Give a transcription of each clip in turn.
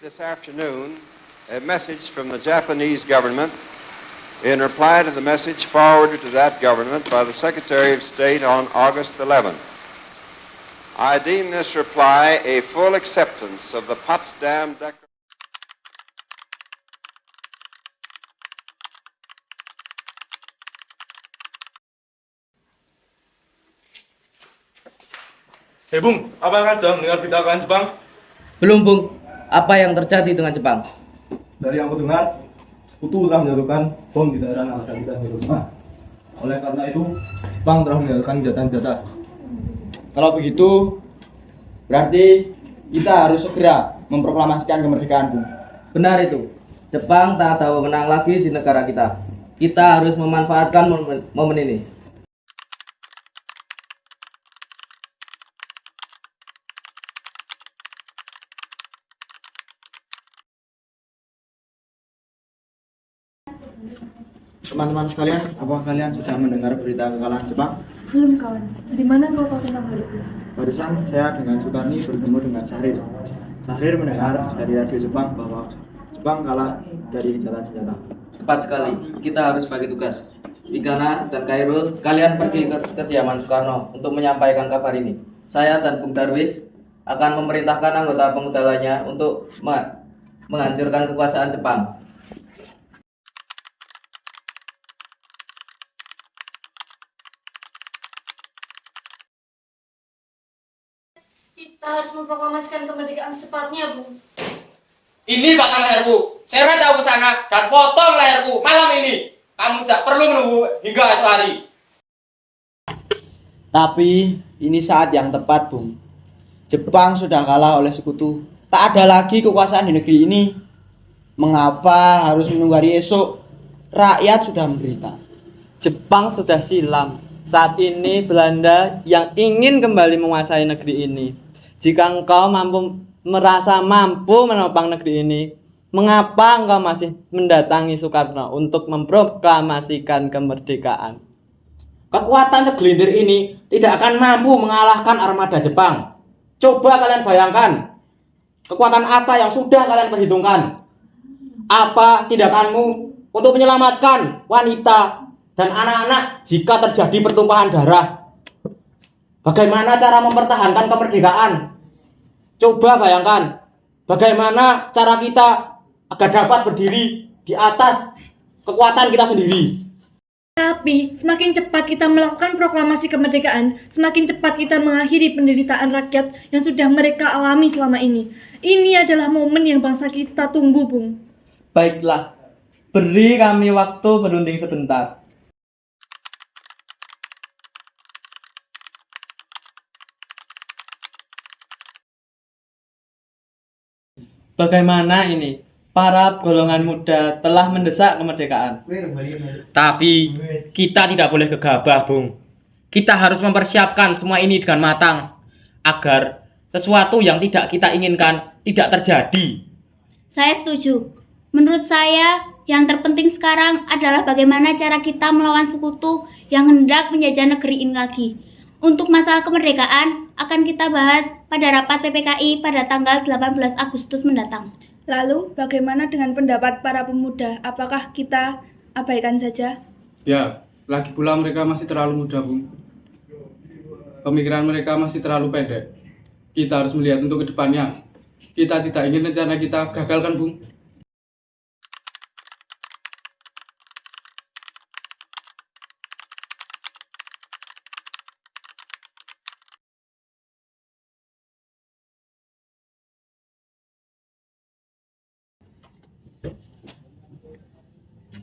this afternoon a message from the Japanese government in reply to the message forwarded to that government by the Secretary of State on August 11th. I deem this reply a full acceptance of the Potsdam Declaration. Bung, apakah sudah mendengar berita keadaan Jepang? Belum, Bung. Apa yang terjadi dengan Jepang? Dari yang aku dengar, Sekutu telah menjatuhkan bom di daerah Nagasaki dan Hiroshima. Oleh karena itu, Jepang telah meninggalkan senjata-senjata. Kalau begitu, berarti kita harus segera memproklamasikan kemerdekaan, Bung. Benar itu. Jepang tak ada wewenang lagi di negara kita. Kita harus memanfaatkan momen ini. Teman-teman sekalian, apakah kalian sudah mendengar berita kekalahan Jepang? Belum, kawan. Di mana kau tahu tentang hal itu? Barusan saya dengan Sukarni bertemu dengan Syahrir. Syahrir mendengar dari radio Jepang bahwa Jepang kalah dari senjata-senjata. Tepat sekali. Kita harus bagi tugas. Ikana dan Khairul, kalian pergi ke kediaman Soekarno untuk menyampaikan kabar ini. Saya dan Bung Darwis akan memerintahkan anggota pemuda lainnya untuk menghancurkan kekuasaan Jepang. Kita harus memproklamasikan kemerdekaan secepatnya, Bung. Ini batang leherku. Seret aku sana dan potong leherku malam ini. Kamu tidak perlu menunggu hingga esok hari. Tapi ini saat yang tepat, Bung. Jepang sudah kalah oleh Sekutu. Tak ada lagi kekuasaan di negeri ini. Mengapa harus menunggu hari esok? Rakyat sudah menderita. Jepang sudah silam. Saat ini Belanda yang ingin kembali menguasai negeri ini. Jika engkau merasa mampu menopang negeri ini, mengapa engkau masih mendatangi Soekarno untuk memproklamasikan kemerdekaan? Kekuatan segelintir ini tidak akan mampu mengalahkan armada Jepang. Coba kalian bayangkan, kekuatan apa yang sudah kalian perhitungkan? Apa tindakanmu untuk menyelamatkan wanita dan anak-anak jika terjadi pertumpahan darah? Bagaimana cara mempertahankan kemerdekaan? Coba bayangkan, bagaimana cara kita agar dapat berdiri di atas kekuatan kita sendiri. Tapi, semakin cepat kita melakukan proklamasi kemerdekaan, semakin cepat kita mengakhiri penderitaan rakyat yang sudah mereka alami selama ini. Ini adalah momen yang bangsa kita tunggu, Bung. Baiklah, beri kami waktu berunding sebentar. Bagaimana ini? Para golongan muda telah mendesak kemerdekaan. Tapi kita tidak boleh gegabah, Bung. Kita harus mempersiapkan semua ini dengan matang agar sesuatu yang tidak kita inginkan tidak terjadi. Saya setuju. Menurut saya, yang terpenting sekarang adalah bagaimana cara kita melawan Sekutu yang hendak menjajah negeri ini lagi. Untuk masalah kemerdekaan akan kita bahas pada rapat PPKI pada tanggal 18 Agustus mendatang. Lalu, bagaimana dengan pendapat para pemuda? Apakah kita abaikan saja? Ya, lagi pula mereka masih terlalu muda, Bung. Pemikiran mereka masih terlalu pendek. Kita harus melihat untuk kedepannya. Kita tidak ingin rencana kita gagal, kan, Bung?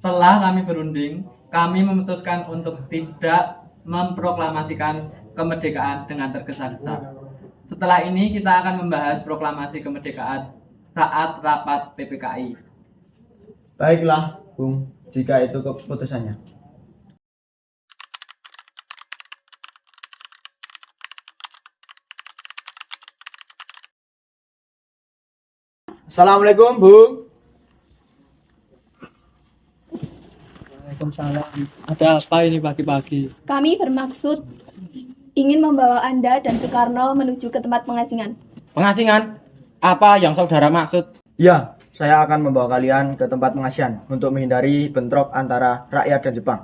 Setelah kami berunding, kami memutuskan untuk tidak memproklamasikan kemerdekaan dengan tergesa-gesa. Setelah ini kita akan membahas proklamasi kemerdekaan saat rapat PPKI. Baiklah, Bung, jika itu keputusannya. Assalamualaikum, Bung. Waalaikumsalam. Ada apa ini pagi-pagi? Kami bermaksud ingin membawa Anda dan Soekarno menuju ke tempat pengasingan. Pengasingan? Apa yang saudara maksud? Ya, saya akan membawa kalian ke tempat pengasihan untuk menghindari bentrok antara rakyat dan Jepang.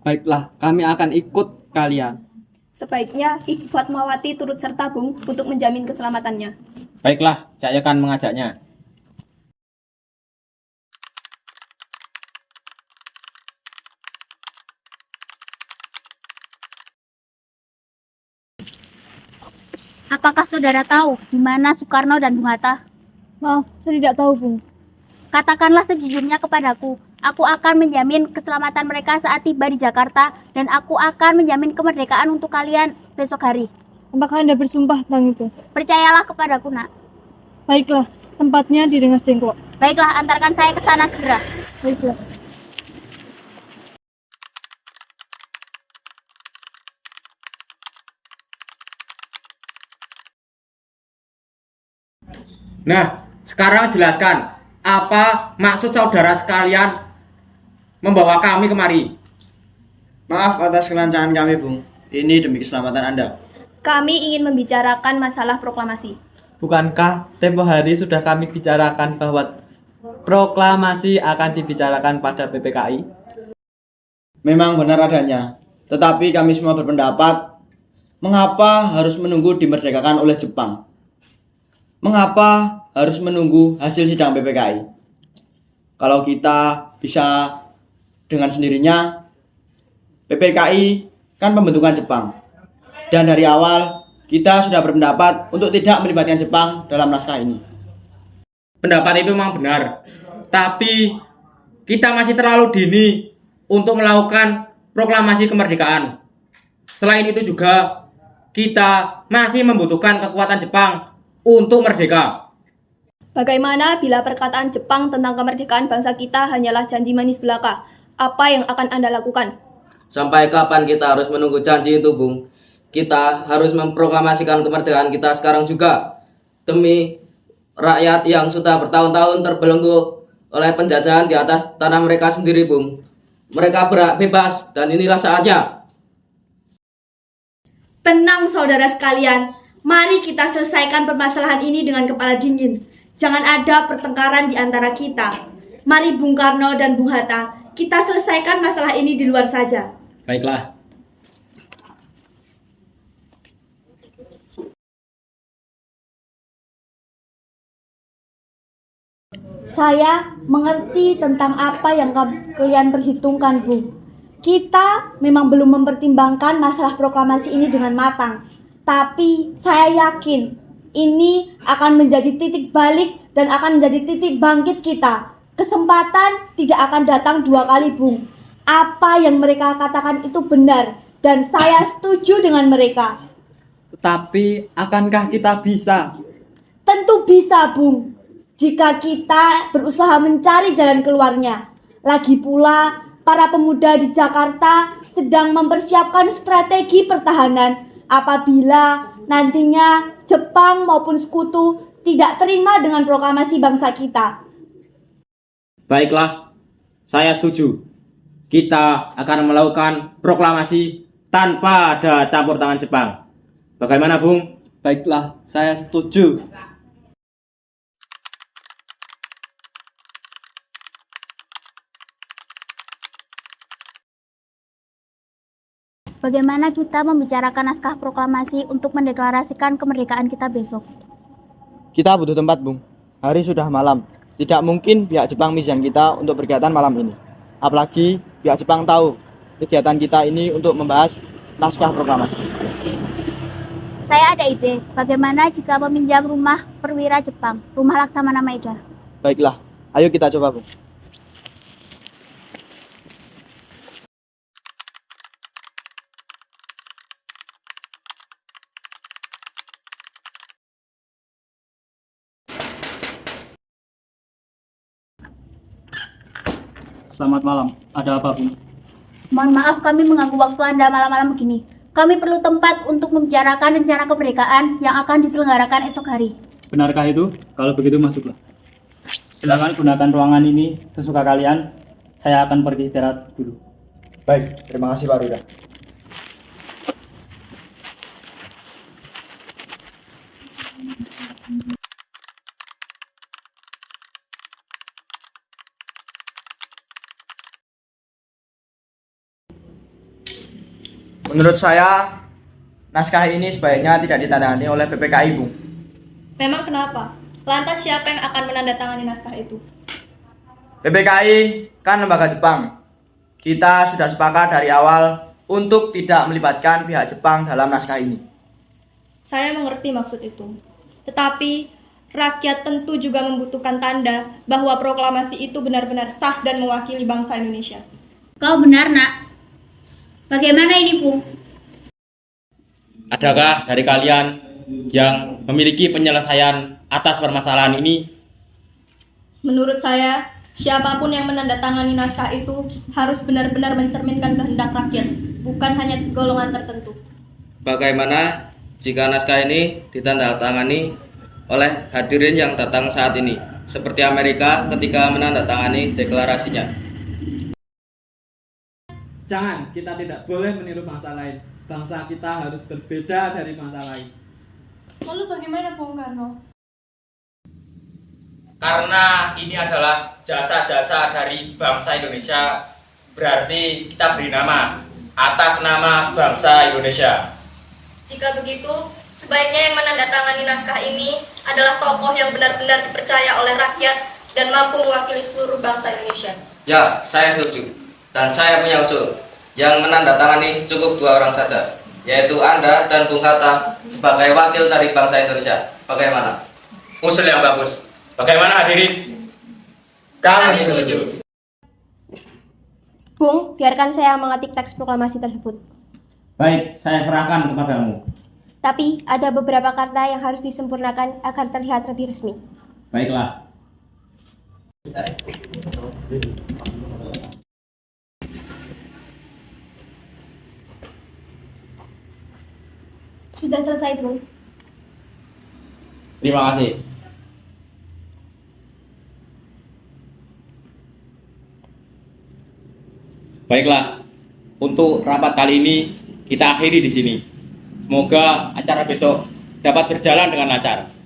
Baiklah, kami akan ikut kalian. Sebaiknya Ibu Fatmawati turut serta Bung untuk menjamin keselamatannya. Baiklah, saya akan mengajaknya. Apakah saudara tahu di mana Soekarno dan Bung Hatta? Maaf, saya tidak tahu, Bung. Katakanlah sejujurnya kepadaku. Aku akan menjamin keselamatan mereka saat tiba di Jakarta dan aku akan menjamin kemerdekaan untuk kalian besok hari. Apakah Anda bersumpah tentang itu? Percayalah kepadaku, Nak. Baiklah, tempatnya di Rengas Dengklok. Baiklah, antarkan saya ke sana segera. Baiklah. Nah, sekarang jelaskan apa maksud saudara sekalian membawa kami kemari. Maaf atas kelancangan kami, Bung. Ini demi keselamatan Anda. Kami ingin membicarakan masalah proklamasi. Bukankah tempo hari sudah kami bicarakan bahwa proklamasi akan dibicarakan pada PPKI? Memang benar adanya, tetapi kami semua berpendapat, mengapa harus menunggu dimerdekakan oleh Jepang? Mengapa harus menunggu hasil sidang PPKI? Kalau kita bisa dengan sendirinya, PPKI kan pembentukan Jepang. Dan dari awal, kita sudah berpendapat untuk tidak melibatkan Jepang dalam naskah ini. Pendapat itu memang benar, tapi kita masih terlalu dini untuk melakukan proklamasi kemerdekaan. Selain itu juga, kita masih membutuhkan kekuatan Jepang untuk merdeka. Bagaimana bila perkataan Jepang tentang kemerdekaan bangsa kita hanyalah janji manis belaka? Apa yang akan Anda lakukan? Sampai kapan kita harus menunggu janji itu, Bung? Kita harus memproklamasikan kemerdekaan kita sekarang juga. Demi rakyat yang sudah bertahun-tahun terbelenggu oleh penjajahan di atas tanah mereka sendiri, Bung. Mereka berhak bebas dan inilah saatnya. Tenang saudara sekalian, mari kita selesaikan permasalahan ini dengan kepala dingin. Jangan ada pertengkaran di antara kita. Mari Bung Karno dan Bung Hatta, kita selesaikan masalah ini di luar saja. Baiklah. Saya mengerti tentang apa yang kalian perhitungkan, Bung. Kita memang belum mempertimbangkan masalah proklamasi ini dengan matang. Tapi saya yakin ini akan menjadi titik balik dan akan menjadi titik bangkit kita. Kesempatan tidak akan datang dua kali, Bung. Apa yang mereka katakan itu benar dan saya setuju dengan mereka. Tetapi akankah kita bisa? Tentu bisa, Bung. Jika kita berusaha mencari jalan keluarnya. Lagi pula, para pemuda di Jakarta sedang mempersiapkan strategi pertahanan apabila nantinya Jepang maupun sekutu tidak terima dengan proklamasi bangsa kita. Baiklah, saya setuju. Kita akan melakukan proklamasi tanpa ada campur tangan Jepang. Bagaimana, Bung? Baiklah, saya setuju. Bagaimana kita membicarakan naskah proklamasi untuk mendeklarasikan kemerdekaan kita besok? Kita butuh tempat, Bung. Hari sudah malam. Tidak mungkin pihak Jepang mengizinkan kita untuk berkegiatan malam ini. Apalagi pihak Jepang tahu kegiatan kita ini untuk membahas naskah proklamasi. Saya ada ide. Bagaimana jika meminjam rumah perwira Jepang, rumah Laksamana Maeda? Baiklah, ayo kita coba, Bung. Selamat malam. Ada apa, Bung? Mohon maaf kami mengganggu waktu Anda malam-malam begini. Kami perlu tempat untuk membicarakan rencana kemerdekaan yang akan diselenggarakan esok hari. Benarkah itu? Kalau begitu masuklah. Silakan gunakan ruangan ini sesuka kalian. Saya akan pergi istirahat dulu. Baik, terima kasih Pak Rida. Menurut saya, naskah ini sebaiknya tidak ditandangani oleh PPKI, Bung. Memang kenapa? Lantas siapa yang akan menandatangani naskah itu? PPKI kan lembaga Jepang. Kita sudah sepakat dari awal untuk tidak melibatkan pihak Jepang dalam naskah ini. Saya mengerti maksud itu. Tetapi rakyat tentu juga membutuhkan tanda bahwa proklamasi itu benar-benar sah dan mewakili bangsa Indonesia. Kau benar, Nak. Bagaimana ini, Bung? Adakah dari kalian yang memiliki penyelesaian atas permasalahan ini? Menurut saya, siapapun yang menandatangani naskah itu harus benar-benar mencerminkan kehendak rakyat, bukan hanya golongan tertentu. Bagaimana jika naskah ini ditandatangani oleh hadirin yang datang saat ini, seperti Amerika ketika menandatangani deklarasinya? Jangan, kita tidak boleh meniru bangsa lain. Bangsa kita harus berbeda dari bangsa lain. Lalu bagaimana Bung Karno? Karena ini adalah jasa-jasa dari bangsa Indonesia, berarti kita beri nama atas nama bangsa Indonesia. Jika begitu, sebaiknya yang menandatangani naskah ini adalah tokoh yang benar-benar dipercaya oleh rakyat dan mampu mewakili seluruh bangsa Indonesia. Ya, saya setuju. Dan saya punya usul. Yang menandatangani cukup 2 orang saja, yaitu Anda dan Bung Hatta sebagai wakil dari bangsa Indonesia. Bagaimana? Usul yang bagus. Bagaimana hadirin? Kami setuju. Bung, biarkan saya mengetik teks proklamasi tersebut. Baik, saya serahkan kepadamu. Tapi ada beberapa kata yang harus disempurnakan agar terlihat lebih resmi. Baiklah. Sudah selesai, Bung. Terima kasih. Baiklah, untuk rapat kali ini kita akhiri di sini. Semoga acara besok dapat berjalan dengan lancar.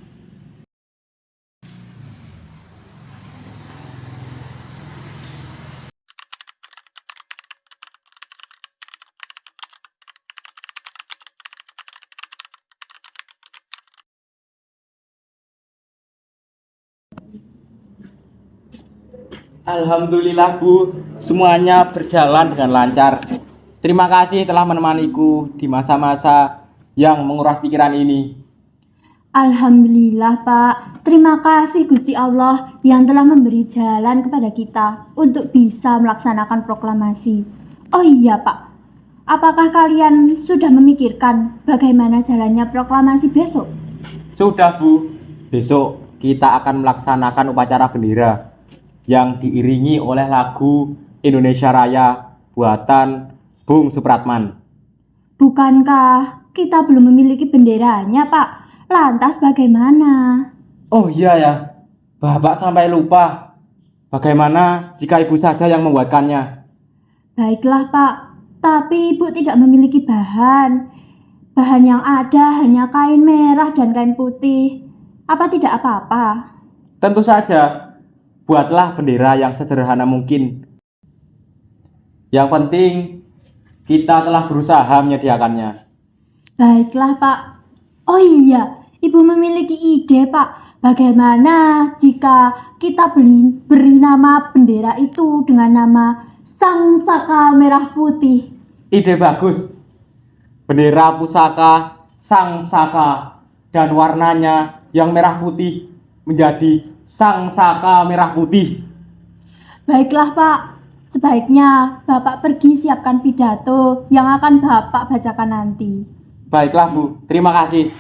Alhamdulillah Bu, semuanya berjalan dengan lancar. Terima kasih telah menemaniku di masa-masa yang menguras pikiran ini. Alhamdulillah, Pak. Terima kasih Gusti Allah yang telah memberi jalan kepada kita untuk bisa melaksanakan proklamasi. Oh iya, Pak. Apakah kalian sudah memikirkan bagaimana jalannya proklamasi besok? Sudah Bu, besok kita akan melaksanakan upacara bendera yang diiringi oleh lagu Indonesia Raya buatan Bung Supratman. Bukankah kita belum memiliki benderanya, Pak? Lantas bagaimana? Oh iya ya, Bapak sampai lupa. Bagaimana jika Ibu saja yang membuatkannya? Baiklah, Pak. Tapi Ibu tidak memiliki bahan. Bahan yang ada hanya kain merah dan kain putih. Apa tidak apa-apa? Tentu saja. Buatlah bendera yang sederhana mungkin. Yang penting kita telah berusaha menyediakannya. Baiklah, Pak. Oh iya, Ibu memiliki ide, Pak. Bagaimana jika kita beri nama bendera itu dengan nama Sang Saka Merah Putih? Ide bagus. Bendera pusaka Sang Saka dan warnanya yang merah putih menjadi Sang Saka Merah Putih. Baiklah, Pak. Sebaiknya Bapak pergi siapkan pidato yang akan Bapak bacakan nanti. Baiklah, Bu. Terima kasih.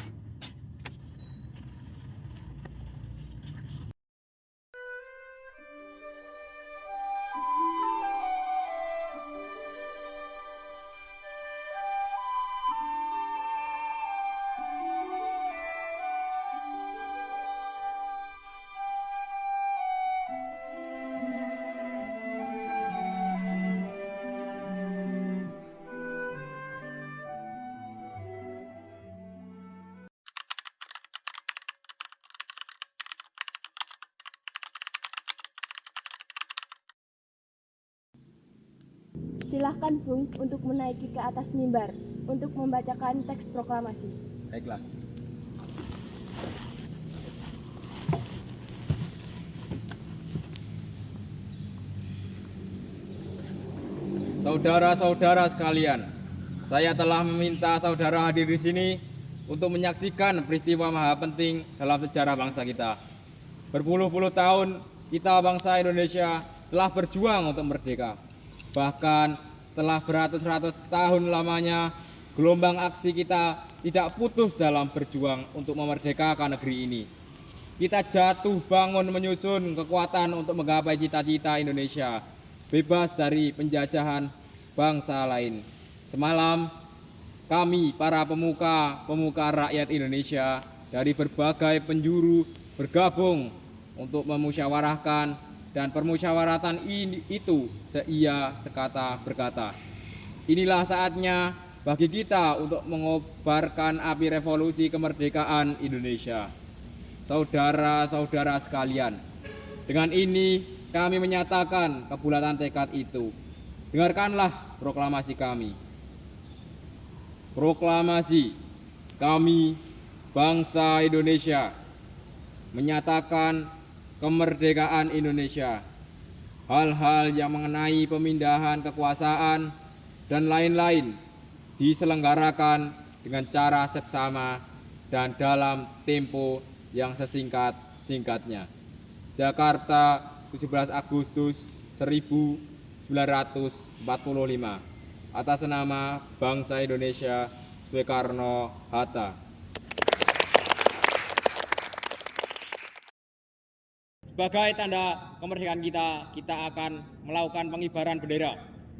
Silahkan Bung untuk menaiki ke atas mimbar. untuk membacakan teks proklamasi. Baiklah. Saudara-saudara sekalian, saya telah meminta saudara hadir di sini untuk menyaksikan peristiwa maha penting dalam sejarah bangsa kita. Berpuluh-puluh tahun kita bangsa Indonesia telah berjuang untuk merdeka. Bahkan telah beratus-ratus tahun lamanya gelombang aksi kita tidak putus dalam berjuang untuk memerdekakan negeri ini. Kita jatuh bangun menyusun kekuatan untuk menggapai cita-cita Indonesia bebas dari penjajahan bangsa lain. Semalam kami para pemuka rakyat Indonesia dari berbagai penjuru bergabung untuk memusyawarahkan, dan permusyawaratan itu seia sekata berkata. Inilah saatnya bagi kita untuk mengobarkan api revolusi kemerdekaan Indonesia. Saudara-saudara sekalian, dengan ini kami menyatakan kebulatan tekad itu. Dengarkanlah proklamasi kami. Proklamasi kami, bangsa Indonesia, menyatakan kemerdekaan Indonesia. Hal-hal yang mengenai pemindahan kekuasaan dan lain-lain diselenggarakan dengan cara seksama dan dalam tempo yang sesingkat-singkatnya. Jakarta, 17 Agustus 1945. Atas nama bangsa Indonesia, Soekarno-Hatta. Sebagai tanda kemerdekaan kita akan melakukan pengibaran bendera.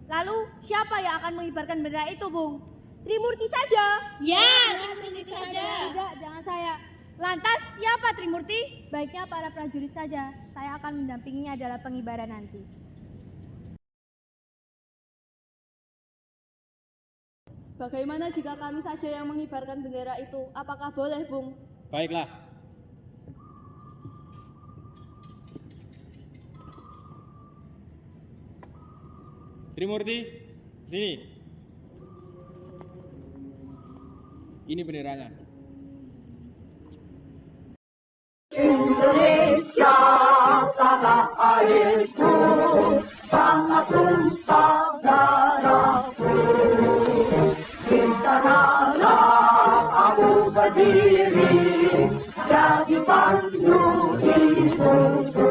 Lalu, siapa yang akan mengibarkan bendera itu, Bung? Trimurti saja. Ya, Trimurti saja. Tidak, jangan saya. Lantas, siapa Trimurti? Baiknya para prajurit saja. Saya akan mendampinginya dalam pengibaran nanti. Bagaimana jika kami saja yang mengibarkan bendera itu? Apakah boleh, Bung? Baiklah. Trimurti, sini. Ini benderanya. Indonesia tanah airku, tanah saudaraku. Di sanalah aku berdiri, jadi pandu hidupku.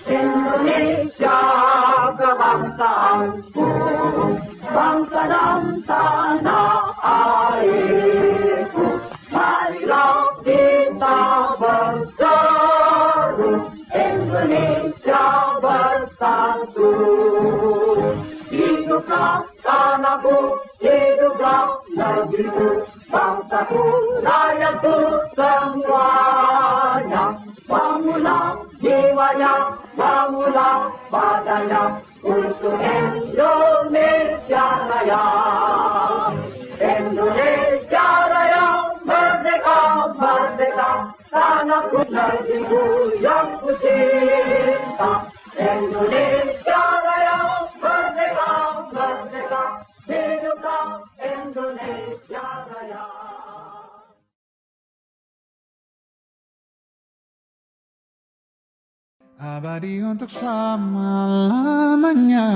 Indonesia kebangsaanku, bangsa dan tanah airku. Marilah kita berseru, Indonesia bersatu. Hiduplah tanahku, hiduplah negeriku, bangsaku, rakyatku semuanya. Bangunlah jiwanya, bangunlah badannya, untuk Indonesia Raya. Indonesia Raya, merdeka, merdeka, tanahku, negeriku yang kucinta. Indonesia Raya, merdeka, merdeka, hiduplah Indonesia Raya. Abadi untuk selama-lamanya.